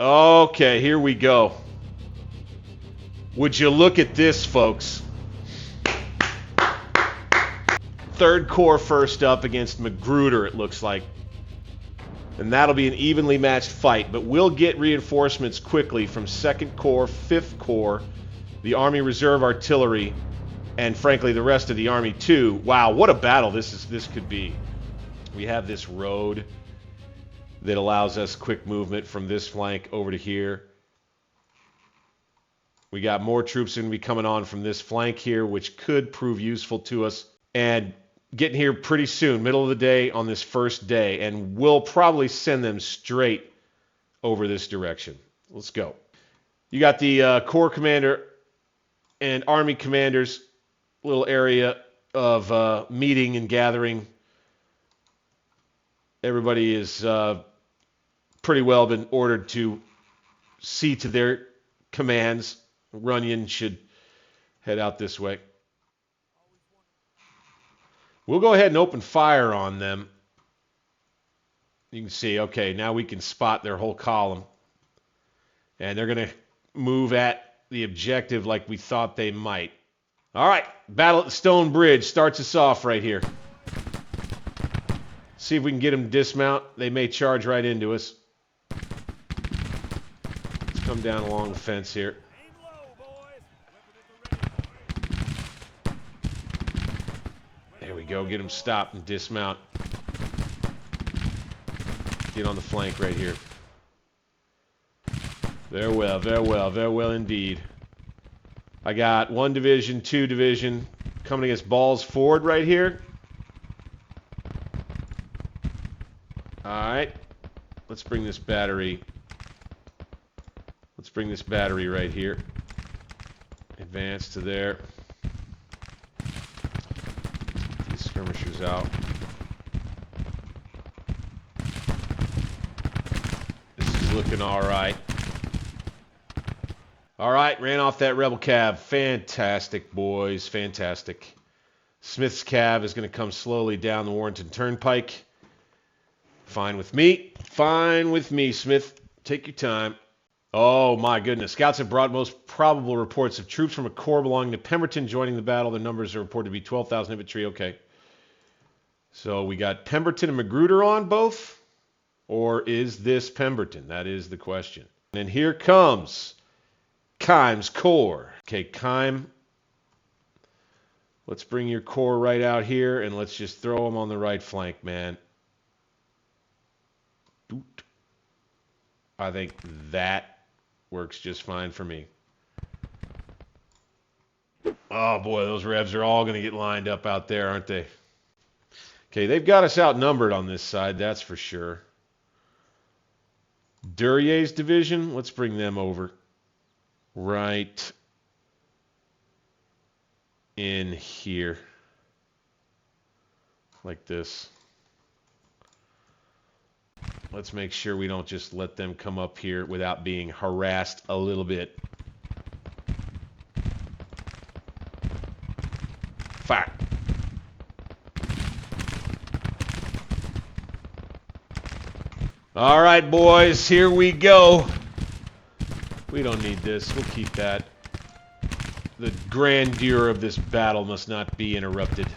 Okay, here we go. Would you look at this, folks? 3rd Corps first up against Magruder, it looks like. And that'll be an evenly matched fight, but we'll get reinforcements quickly from 2nd Corps, 5th Corps, the Army Reserve Artillery, and frankly the rest of the Army too. Wow, what a battle this could be. We have this road that allows us quick movement from this flank over to here. We got more troops going to be coming on from this flank here, which could prove useful to us. And getting here pretty soon, middle of the day on this first day, and we'll probably send them straight over this direction. Let's go. You got the Corps Commander and Army Commander's little area of meeting and gathering. Everybody is pretty well been ordered to see to their commands. Runyon should head out this way. We'll go ahead and open fire on them. You can see, okay, now we can spot their whole column. And they're going to move at the objective like we thought they might. All right, battle at the Stone Bridge starts us off right here. See if we can get them to dismount. They may charge right into us. Let's come down along the fence here. There we go. Get them stopped and dismount. Get on the flank right here. Very well, very well, very well indeed. I got 1 division, 2 division coming against Balls Ford right here. Alright. Let's bring this battery. Let's bring this battery right here. Advance to there. These skirmishers out. This is looking alright. Alright, ran off that rebel cav. Fantastic, boys. Fantastic. Smith's cav is going to come slowly down the Warrenton Turnpike. Fine with me. Fine with me, Smith. Take your time. Oh, my goodness. Scouts have brought most probable reports of troops from a corps belonging to Pemberton joining the battle. Their numbers are reported to be 12,000 infantry. Okay. So we got Pemberton and Magruder on both? Or is this Pemberton? That is the question. And here comes Keim's Corps. Okay, Keim. Let's bring your corps right out here and let's just throw them on the right flank, man. I think that works just fine for me. Oh boy, those revs are all going to get lined up out there, aren't they? Okay, they've got us outnumbered on this side, that's for sure. Duryea's division, let's bring them over. Right in here. Like this. Let's make sure we don't just let them come up here without being harassed a little bit. Fire. All right, boys, here we go. We don't need this. We'll keep that. The grandeur of this battle must not be interrupted.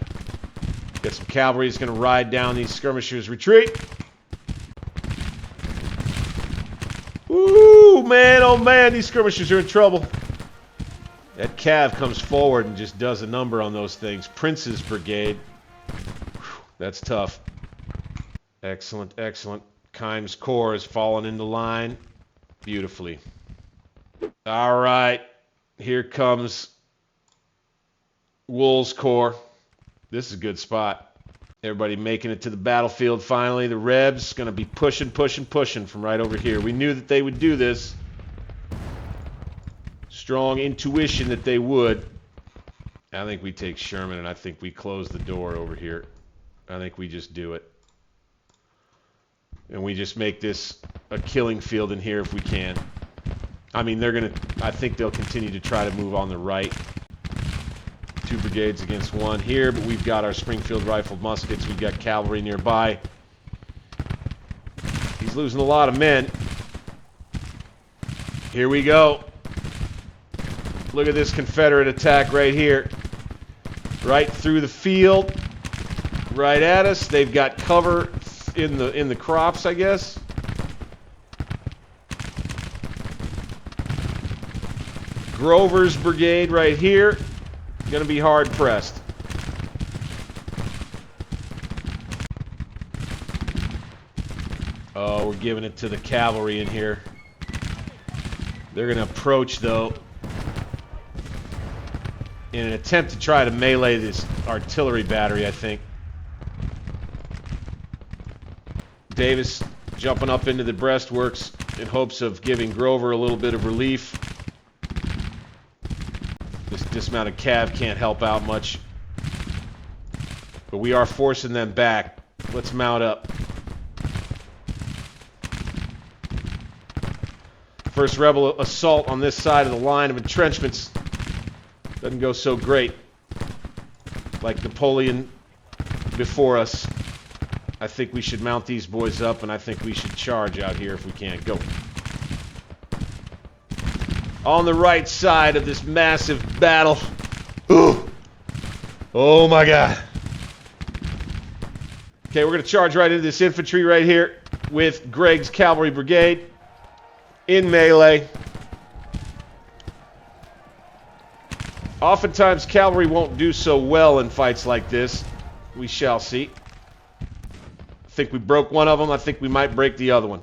Got some cavalry that's going to ride down these skirmishers' retreat. Ooh, man, oh man, these skirmishers are in trouble. That cav comes forward and just does a number on those things. Prince's Brigade. Whew, that's tough. Excellent, excellent. Keim's Corps has fallen into line beautifully. All right, here comes Wool's Corps. This is a good spot. Everybody making it to the battlefield finally. The Rebs going to be pushing from right over here. We knew that they would do this. Strong intuition that they would. I think we take Sherman and I think we close the door over here. I think we just do it. And we just make this a killing field in here if we can. I mean, they're going to, I think they'll continue to try to move on the right. 2 brigades against 1 here, but we've got our Springfield rifled muskets. We've got cavalry nearby. He's losing a lot of men. Here we go. Look at this Confederate attack right here. Right through the field. Right at us. They've got cover in the crops, I guess. Grover's brigade right here. Gonna be hard pressed. Oh, we're giving it to the cavalry in here. They're gonna approach though in an attempt to try to melee this artillery battery, I think. Davis jumping up into the breastworks in hopes of giving Grover a little bit of relief. This dismounted cav can't help out much. But we are forcing them back. Let's mount up. First rebel assault on this side of the line of entrenchments. Doesn't go so great. Like Napoleon before us. I think we should mount these boys up, and I think we should charge out here if we can. Go. On the right side of this massive battle. Ooh. Oh my God. Okay, we're going to charge right into this infantry right here with Greg's cavalry brigade in melee. Oftentimes cavalry won't do so well in fights like this. We shall see. I think we broke one of them. I think we might break the other one.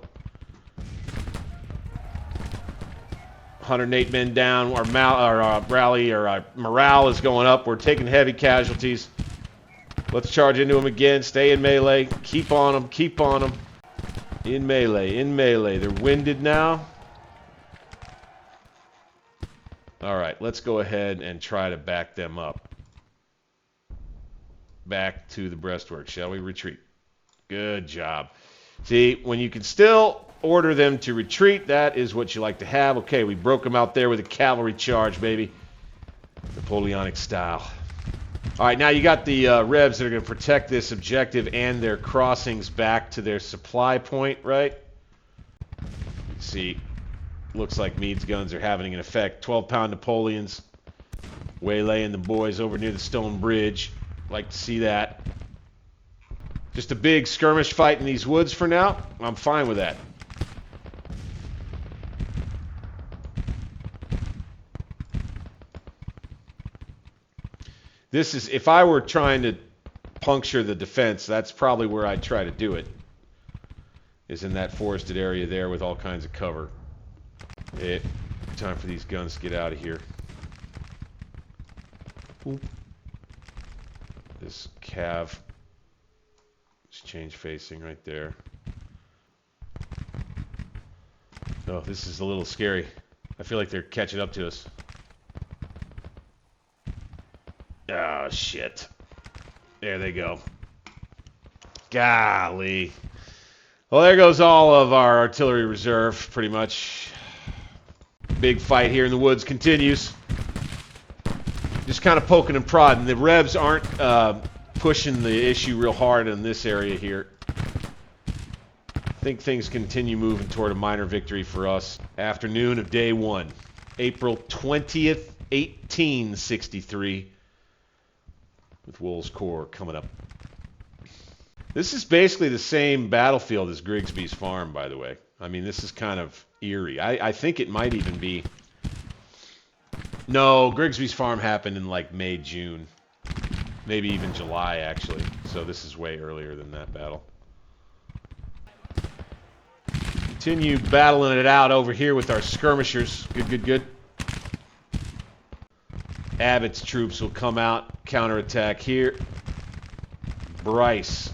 108 men down. Our morale is going up. We're taking heavy casualties. Let's charge into them again. Stay in melee. Keep on them. Keep on them. In melee. In melee. They're winded now. All right. Let's go ahead and try to back them up. Back to the breastwork. Shall we retreat? Good job. See, when you can still order them to retreat, that is what you like to have. Okay, we broke them out there with a cavalry charge, baby. Napoleonic style. All right, now you got the Revs that are going to protect this objective and their crossings back to their supply point, right? See, looks like Meade's guns are having an effect. 12-pound Napoleons waylaying the boys over near the stone bridge. Like to see that. Just a big skirmish fight in these woods for now. I'm fine with that. This is, if I were trying to puncture the defense, that's probably where I'd try to do it. Is in that forested area there with all kinds of cover. Time for these guns to get out of here. Oop. This cav. Just change facing right there. Oh, this is a little scary. I feel like they're catching up to us. Oh, shit. There they go. Golly. Well, there goes all of our artillery reserve, pretty much. Big fight here in the woods continues. Just kind of poking and prodding. The Revs aren't pushing the issue real hard in this area here. I think things continue moving toward a minor victory for us. Afternoon of day 1. April 20th, 1863. With Wool's Corps coming up. This is basically the same battlefield as Grigsby's Farm, by the way. I mean, this is kind of eerie. I think it might even be... No, Grigsby's Farm happened in like May, June. Maybe even July, actually. So this is way earlier than that battle. Continue battling it out over here with our skirmishers. Good, good, good. Abbott's troops will come out, counterattack here. Bryce.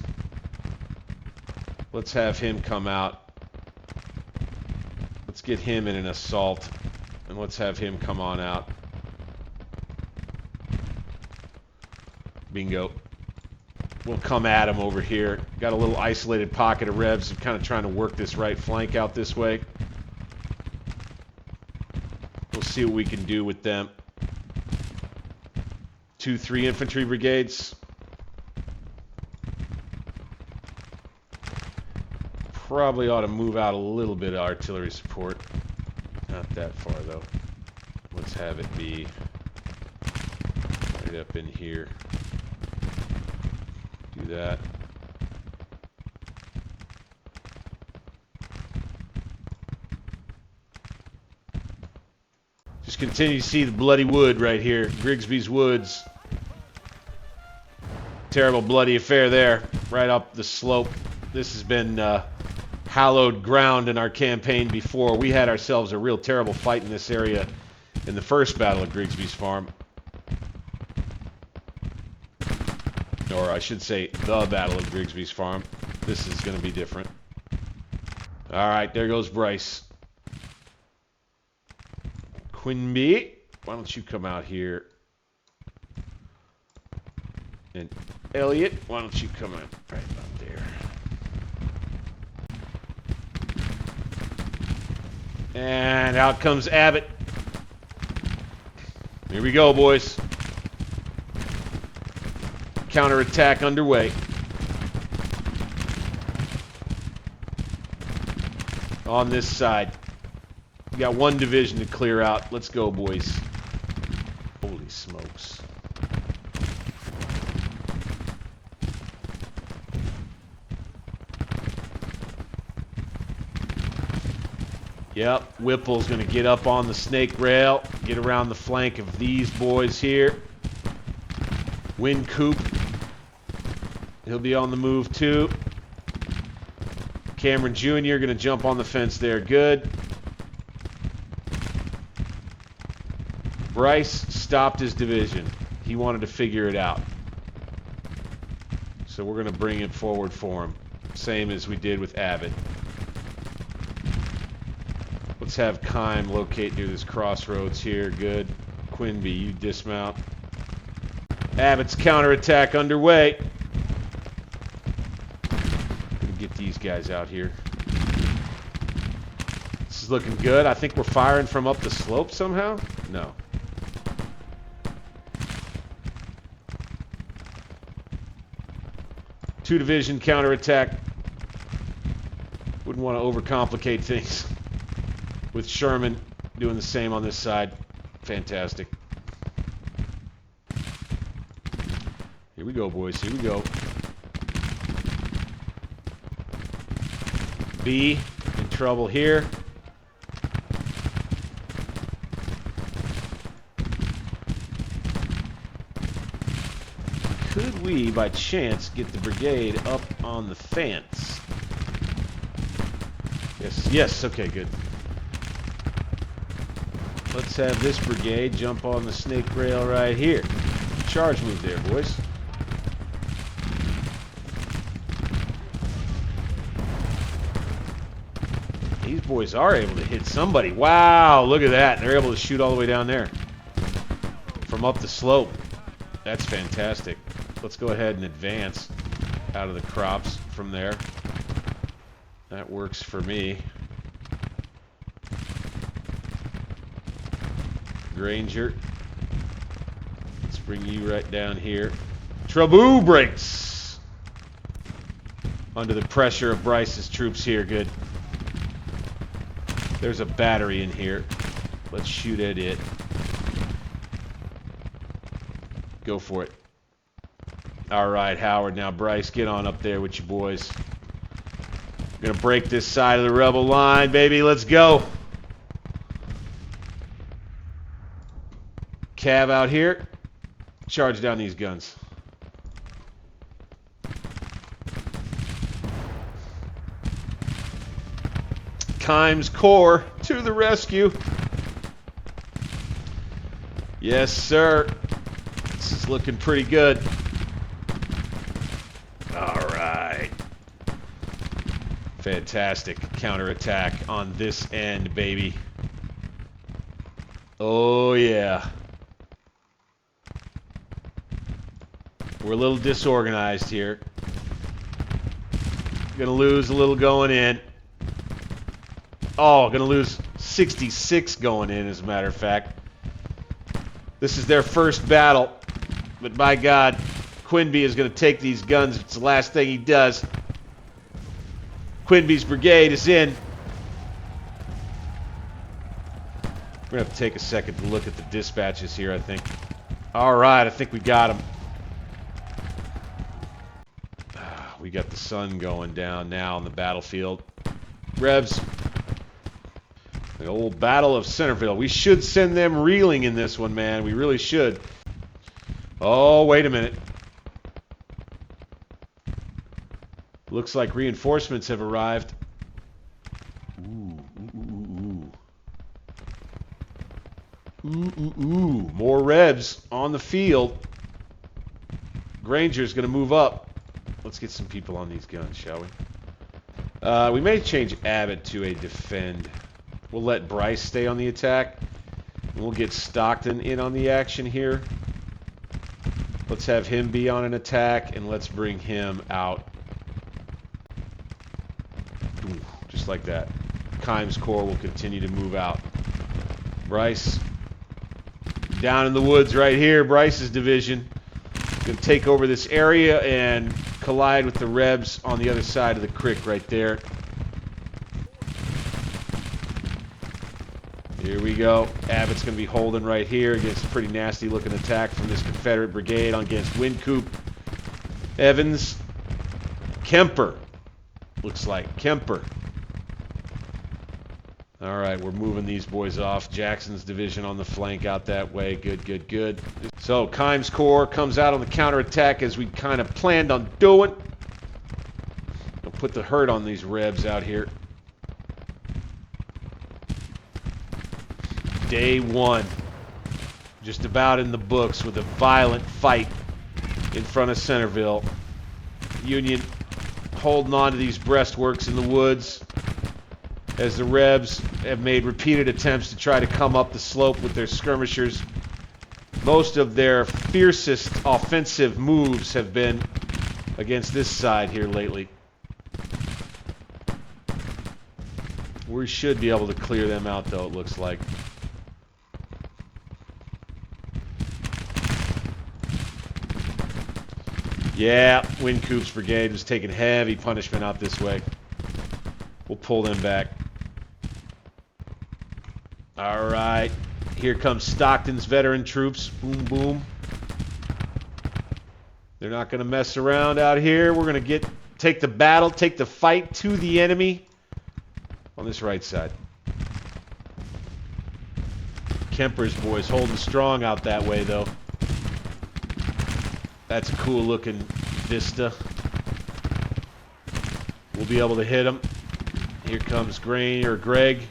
Let's have him come out. Let's get him in an assault. And let's have him come on out. Bingo. We'll come at him over here. Got a little isolated pocket of Revs. I'm kind of trying to work this right flank out this way. We'll see what we can do with them. 2-3 infantry brigades. Probably ought to move out a little bit of artillery support. Not that far, though. Let's have it be right up in here. Do that. Just continue to see the bloody wood right here. Grigsby's Woods. Terrible bloody affair there. Right up the slope. This has been hallowed ground in our campaign before. We had ourselves a real terrible fight in this area in the first Battle of Grigsby's Farm. Or I should say, the Battle of Grigsby's Farm. This is going to be different. All right, there goes Bryce. Quinby, why don't you come out here? And Elliot, why don't you come out right up there? And out comes Abbott. Here we go, boys. Counterattack underway. On this side. We got one division to clear out. Let's go, boys. Holy smokes. Yep, Whipple's going to get up on the snake rail, get around the flank of these boys here. Win Coop. He'll be on the move too. Cameron Jr. going to jump on the fence there. Good. Bryce stopped his division. He wanted to figure it out. So we're going to bring it forward for him. Same as we did with Abbott. Let's have Kime locate near this crossroads here. Good. Quinby, you dismount. Abbott's counterattack underway. Gonna get these guys out here. This is looking good. I think we're firing from up the slope somehow. No. Two division counterattack. Wouldn't want to overcomplicate things. With Sherman doing the same on this side. Fantastic. Here we go, boys. Here we go. B in trouble here. Could we, by chance, get the brigade up on the fence? Yes, yes, okay, good. Let's have this brigade jump on the snake rail right here. Charge move there, boys. These boys are able to hit somebody. Wow, look at that. They're able to shoot all the way down there. From up the slope. That's fantastic. Let's go ahead and advance out of the crops from there. That works for me. Granger. Let's bring you right down here. Traboo breaks. Under the pressure of Bryce's troops here. Good. There's a battery in here. Let's shoot at it. Go for it. All right, Howard. Now, Bryce, get on up there with you boys. We're going to break this side of the rebel line, baby. Let's go. Cav out here. Charge down these guns. Kime's Corps to the rescue. Yes, sir. This is looking pretty good. All right. Fantastic counterattack on this end, baby. Oh, yeah. We're a little disorganized here. Gonna lose a little going in. Oh, gonna lose 66 going in, as a matter of fact. This is their first battle. But by God, Quinby is gonna take these guns. It's the last thing he does. Quinby's brigade is in. We're going to have to take a second to look at the dispatches here, I think. All right, I think we got them. We got the sun going down now on the battlefield. Rebs. The old Battle of Centerville. We should send them reeling in this one, man. We really should. Oh, wait a minute. Looks like reinforcements have arrived. Ooh. More Rebs on the field. Granger's going to move up. Let's get some people on these guns, shall we? We may change Abbott to a defend. We'll let Bryce stay on the attack. And we'll get Stockton in on the action here. Let's have him be on an attack, and let's bring him out. Ooh, just like that. Kimes Corps will continue to move out. Bryce, down in the woods right here, Bryce's division. Going to take over this area and collide with the Rebs on the other side of the creek right there. Here we go. Abbott's going to be holding right here against a pretty nasty looking attack from this Confederate brigade against Wynkoop. Evans. Kemper. Looks like Kemper. All right, we're moving these boys off. Jackson's division on the flank out that way. Good. So Kimes Corps comes out on the counterattack as we kind of planned on doing. We'll put the hurt on these Rebs out here. Day one. Just about in the books with a violent fight in front of Centerville. Union holding on to these breastworks in the woods as the Rebs have made repeated attempts to try to come up the slope with their skirmishers. Most of their fiercest offensive moves have been against this side here lately. We should be able to clear them out, though, it looks like. Yeah, Wynkoop's brigade was taking heavy punishment out this way. We'll pull them back. All right. Here comes Stockton's veteran troops. Boom, boom. They're not going to mess around out here. We're going to take the battle, take the fight to the enemy on this right side. Kemper's boys holding strong out that way, though. That's a cool looking vista. We'll be able to hit them. Here comes Greg.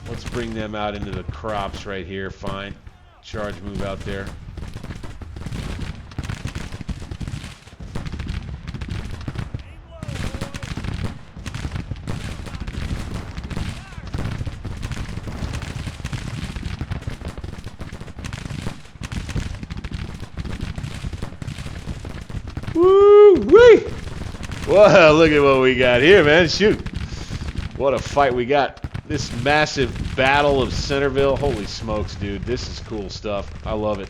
Let's bring them out into the crops right here. Fine. Charge move out there. Woo-wee! Whoa, look at what we got here, man. Shoot. What a fight we got. This massive Battle of Centerville. Holy smokes, dude. This is cool stuff. I love it.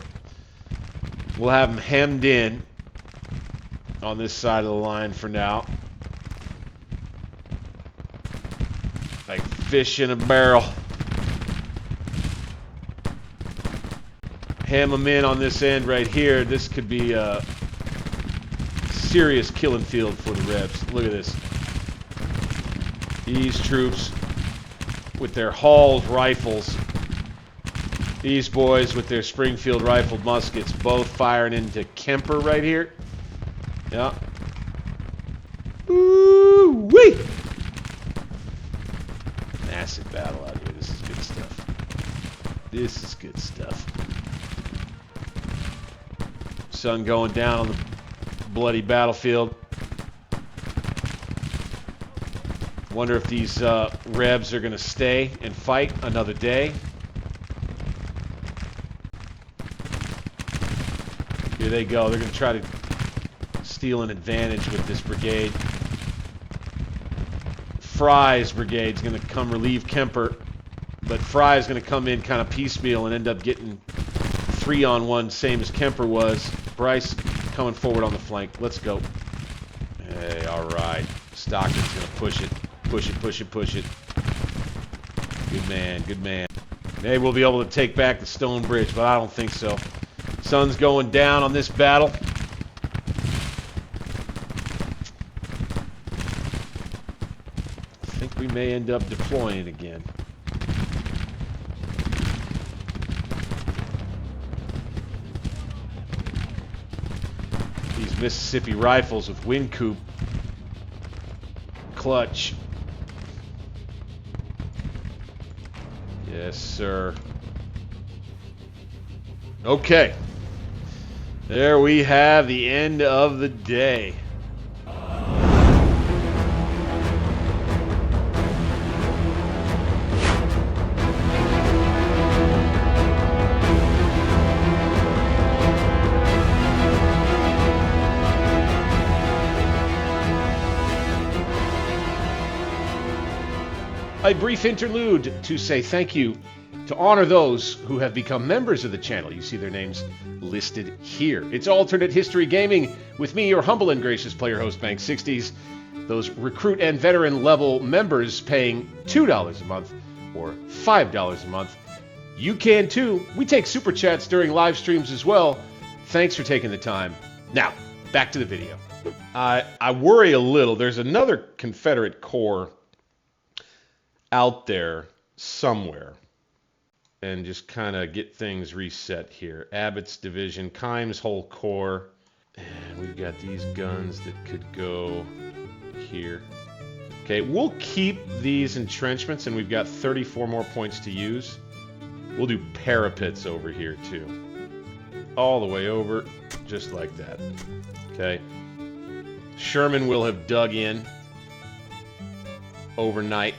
We'll have them hemmed in on this side of the line for now. Like fish in a barrel. Hem them in on this end right here. This could be a serious killing field for the Rebs. Look at this. These troops with their Hall rifles. These boys with their Springfield rifled muskets, both firing into Kemper right here. Yeah. Woo-wee! Massive battle out here. This is good stuff. This is good stuff. Sun going down on the bloody battlefield. Wonder if these Rebs are going to stay and fight another day. Here they go. They're going to try to steal an advantage with this brigade. Fry's brigade is going to come relieve Kemper, but Fry is going to come in kind of piecemeal and end up getting 3-on-1, same as Kemper was. Bryce coming forward on the flank. Let's go. Hey, all All right. Stockton's going to push it. Push it, push it, push it. Good man, good man. Maybe we'll be able to take back the stone bridge, but I don't think so. Sun's going down on this battle. I think we may end up deploying again. These Mississippi rifles with wind coupe. Clutch. Yes, sir. Okay. There we have the end of the day. A brief interlude to say thank you to honor those who have become members of the channel. You see their names listed here. It's Alternate History Gaming with me, your humble and gracious player host, Bank 60s. Those recruit and veteran level members paying $2 a month or $5 a month. You can too. We take super chats during live streams as well. Thanks for taking the time. Now, back to the video. I worry a little. There's another Confederate corps out there somewhere, and just kind of get things reset here. Abbott's division, Kimes' whole corps, and we've got these guns that could go here. Okay, we'll keep these entrenchments, and we've got 34 more points to use. We'll do parapets over here too, all the way over, just like that. Okay, Sherman will have dug in overnight.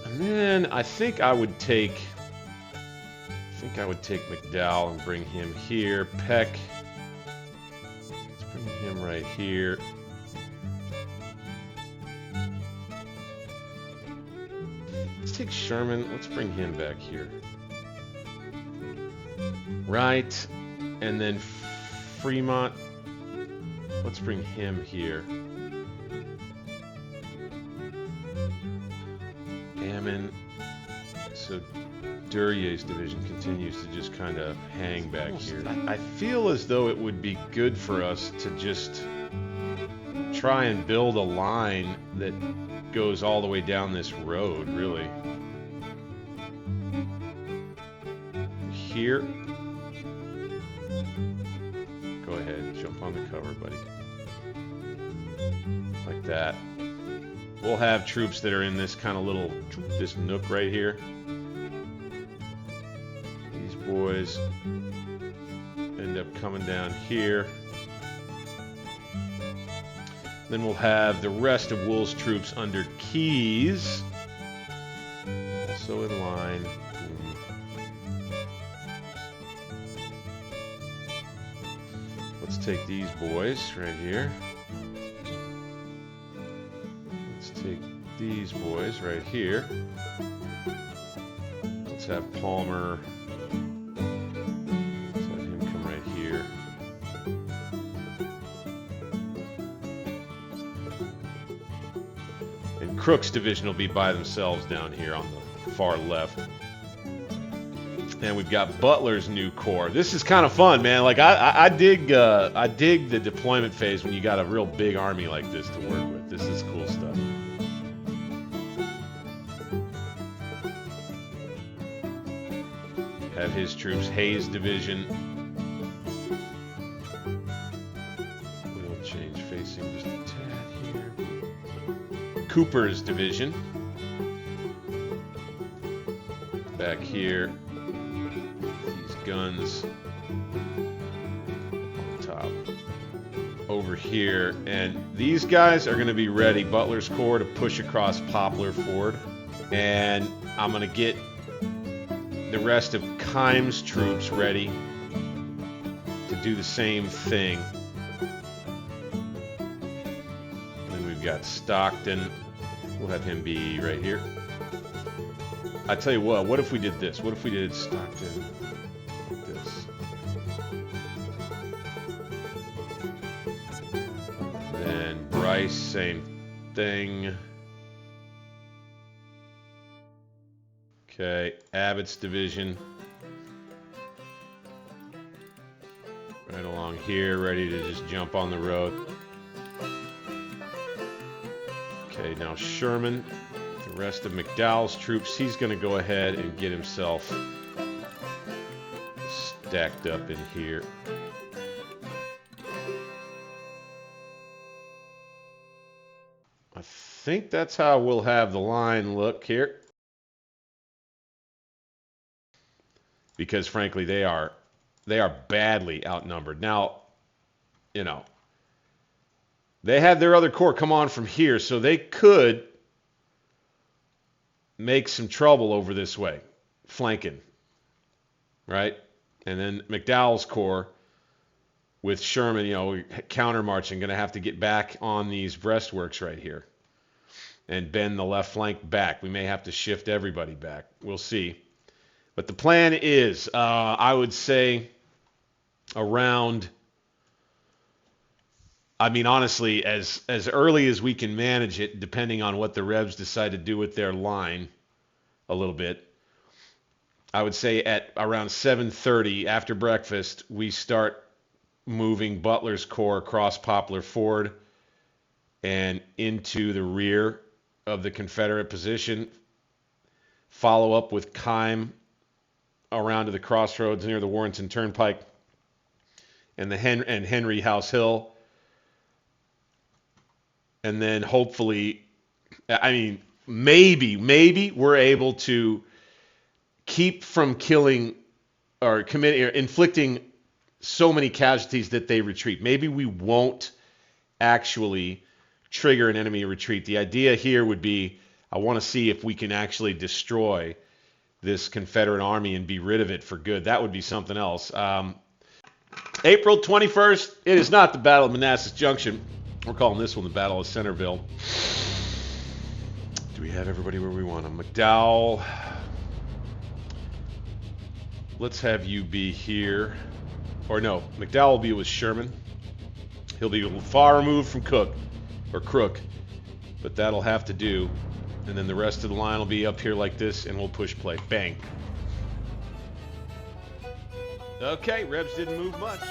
And then I think I would take McDowell and bring him here. Peck. Let's bring him right here. Let's take Sherman. Let's bring him back here. Right. And then Fremont. Let's bring him here. So Duryea's division continues to just kind of hang back here. I feel as though it would be good for us to just try and build a line that goes all the way down this road, really. Here. Go ahead, jump on the cover, buddy. Like that. We'll have troops that are in this kind of little, this nook right here. These boys end up coming down here. Then we'll have the rest of Wool's troops under Keyes. Also in line. Let's take these boys right here. Take these boys right here. Let's have Palmer. Let's have him come right here. And Crook's division will be by themselves down here on the far left. And we've got Butler's new corps. This is kind of fun, man. Like I dig the deployment phase when you got a real big army like this to work with. This is cool stuff. Have his troops, Hayes division. We'll change facing just a tad here. Cooper's division. Back here. These guns on top. Over here. And these guys are going to be ready, Butler's corps, to push across Poplar Ford. And I'm going to get the rest of Kimes' troops ready to do the same thing. And then we've got Stockton. We'll have him be right here. I tell you what if we did this? What if we did Stockton like this? Then Price, same thing. Okay, Abbott's division. Right along here, ready to just jump on the road. Okay, now Sherman, the rest of McDowell's troops, he's going to go ahead and get himself stacked up in here. I think that's how we'll have the line look here. Because frankly, they are badly outnumbered. Now, you know, they had their other corps come on from here, so they could make some trouble over this way, flanking, right? And then McDowell's corps with Sherman, you know, counter-marching, going to have to get back on these breastworks right here and bend the left flank back. We may have to shift everybody back. We'll see. But the plan is, I would say, around, I mean, honestly, as early as we can manage it, depending on what the Rebs decide to do with their line a little bit, I would say at around 7:30 after breakfast, we start moving Butler's corps across Poplar Ford and into the rear of the Confederate position. Follow up with Keim around to the crossroads near the Warrenton Turnpike and Henry House Hill. And then hopefully, I mean, maybe we're able to keep from killing or inflicting so many casualties that they retreat. Maybe we won't actually trigger an enemy retreat. The idea here would be, I want to see if we can actually destroy this Confederate army and be rid of it for good. That would be something else. April 21st, it is not the Battle of Manassas Junction. We're calling this one the Battle of Centerville. Do we have everybody where we want them? McDowell. Let's have you be here. Or no, McDowell will be with Sherman. He'll be far removed from Crook. But that'll have to do. And then the rest of the line will be up here like this, and we'll push play. Bang. Okay, Rebs didn't move much.